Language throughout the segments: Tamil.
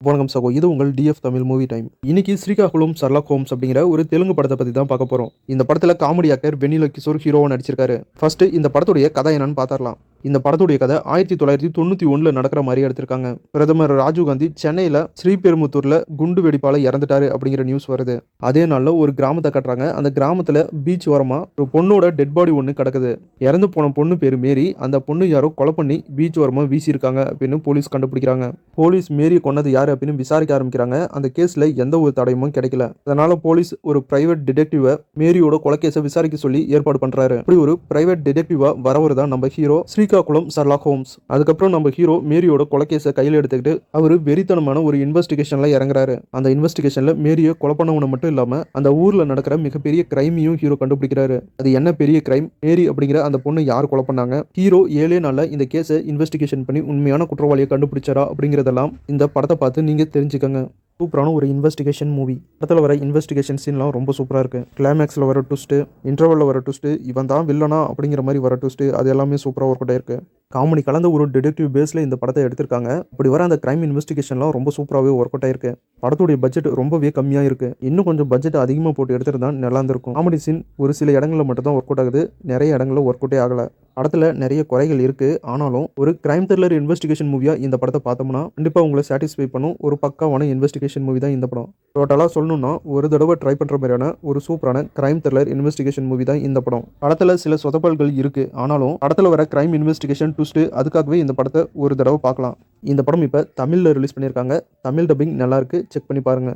வணக்கம் சகோ, இது உங்கள் டிஎஃப் தமிழ் மூவி டைம். இன்னைக்கு ஸ்ரீகாகுளம் ஷெர்லாக் ஹோம்ஸ் அப்படிங்கிற ஒரு தெலுங்கு படத்தை பத்தி தான் பார்க்க போறோம். இந்த படத்துல காமெடி ஆக்டர் வெண்ணிலா கிஷோர் ஹீரோவா நடிச்சிருக்காரு. ஃபர்ஸ்ட் இந்த படத்துடைய கதை என்னன்னு பார்த்தரலாம். இந்த படத்துடைய கதை 1991 நடக்கிற மாதிரி எடுத்திருக்காங்க. பிரதமர் ராஜீவ் காந்தி சென்னையில ஸ்ரீபெரும்புத்தூர்ல குண்டு வெடிப்பால இறந்துட்டாரு அப்படிங்கிற நியூஸ் வருது. அதே நாள்ல ஒரு கிராமத்தை கட்டுறாங்க. அந்த கிராமத்துல பீச் ஓரமா ஒரு பொண்ணோட டெட் பாடி ஒன்று கிடக்குது. இறந்து போன பொண்ணு பேரு மேரி. அந்த பொண்ணு யாரோ கொலை பண்ணி பீச் ஓரமா வீசியிருக்காங்க அப்படின்னு போலீஸ் கண்டுபிடிக்கிறாங்க. போலீஸ் மேரியை கொன்னது யாரு அப்படின்னு விசாரிக்க ஆரம்பிக்கிறாங்க. அந்த கேஸ்ல எந்த ஒரு தடயமும் கிடைக்கல. அதனால போலீஸ் ஒரு பிரைவேட் டிடெக்டிவ மேரியோட கொலைகேஸை விசாரிக்க சொல்லி ஏற்பாடு பண்றாரு. இப்படி ஒரு பிரைவேட் டிடெக்டிவா வரவர் தான் நம்ம ஹீரோ ஸ்ரீகாகுளம் ஷெர்லாக் ஹோம்ஸ். அதுக்கப்புறம் நம்ம ஹீரோ மேரியோட கொலைகேஸை கையில் எடுத்துக்கிட்டு அவரு வெறித்தனமான ஒரு இன்வெஸ்டிகேஷன்ல இறங்குறாரு. அந்த இன்வெஸ்டிகேஷன்ல மேரியை கொலை பண்ணவன மட்டும் இல்லாம அந்த ஊர்ல நடக்கிற மிகப்பெரிய கிரைமையும் ஹீரோ கண்டுபிடிக்கிறாரு. அது என்ன பெரிய கிரைம், மேரி அப்படிங்கிற அந்த பொண்ணு யார் கொலை பண்ணாங்க, ஹீரோ 7 நாள்ல இந்த கேஸை இன்வெஸ்டிகேஷன் பண்ணி உண்மையான குற்றவாளியை கண்டுபிடிச்சாரா அப்படிங்கறதெல்லாம் இந்த படத்தை பார்த்து நீங்க தெரிஞ்சுக்கங்க. சூப்பரான ஒரு இன்வெஸ்டிகேஷன் மூவி. படத்தில் வர இன்வெஸ்டிகேஷன் சீன்லாம் ரொம்ப சூப்பராக இருக்கு. கிளைமேக்ஸில் வர ட்விஸ்ட்டு, இன்டர்வலில் வர ட்விஸ்ட்டு, இவன் தான் வில்லனா அப்படிங்கிற மாதிரி வர ட்விஸ்ட்டு, அது எல்லாமே சூப்பராக ஒர்க் அவுட் ஆயிருக்கு. காமெடி கலந்த ஒரு டிடெக்டிவ் பேஸில் இந்த படத்தை எடுத்திருக்காங்க. அப்படி வர அந்த கிரைம் இன்வெஸ்டிகேஷன்லாம் ரொம்ப சூப்பராகவே ஒர்க் அவுட் ஆயிருக்கு. படத்துடைய பட்ஜெட் ரொம்பவே கம்மியாக இருக்கு. இன்னும் கொஞ்சம் பட்ஜெட் அதிகமாக போட்டு எடுத்துருந்தா நல்லா இருந்திருக்கும். காமெடி சீன் ஒரு சில இடங்களில் மட்டும் தான் ஒர்க் அவுட் ஆகுது. நிறைய இடங்களில் ஒர்க் அவுட்டே ஆகலை. படத்தில் நிறைய குறைகள் இருக்கு. ஆனாலும் ஒரு கிரைம் த்ரில்லர் இன்வெஸ்டிகேஷன் மூவியாக இந்த படத்தை பார்த்தோம்னா கண்டிப்பாக உங்களை சாட்டிஸ்ஃபை பண்ணும் ஒரு பக்காவான இன்வெஸ்டிகேஷன் மூவி தான் இந்த படம். டோட்டலாக சொல்லணும்னா ஒரு தடவை ட்ரை பண்ணுற மாதிரியான ஒரு சூப்பரான கிரைம் த்ரில்லர் இன்வெஸ்டிகேஷன் மூவி தான் இந்த படம். படத்தில் சில சொதப்பல்கள் இருக்கு. ஆனாலும் படத்தில் வர கிரைம் இன்வெஸ்டிகேஷன் ட்விஸ்ட் அதுக்காகவே இந்த படத்தை ஒரு தடவை பார்க்கலாம். இந்த படம் இப்போ தமிழில் ரிலீஸ் பண்ணியிருக்காங்க. தமிழ் டப்பிங் நல்லா இருக்கு, செக் பண்ணி பாருங்க.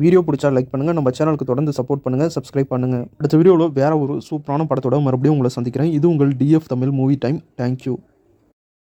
வீடியோ பிடிச்சா லைக் பண்ணுங்க, நம்ம சேனலுக்கு தொடர்ந்து சப்போர்ட் பண்ணுங்க, சப்ஸ்கிரைப் பண்ணுங்க. அடுத்த வீடியோவில் வேற ஒரு சூப்பரான படத்தோட மறுபடியும் உங்களை சந்திக்கிறேன். இது உங்கள் TF Tamil movie time. Thank you.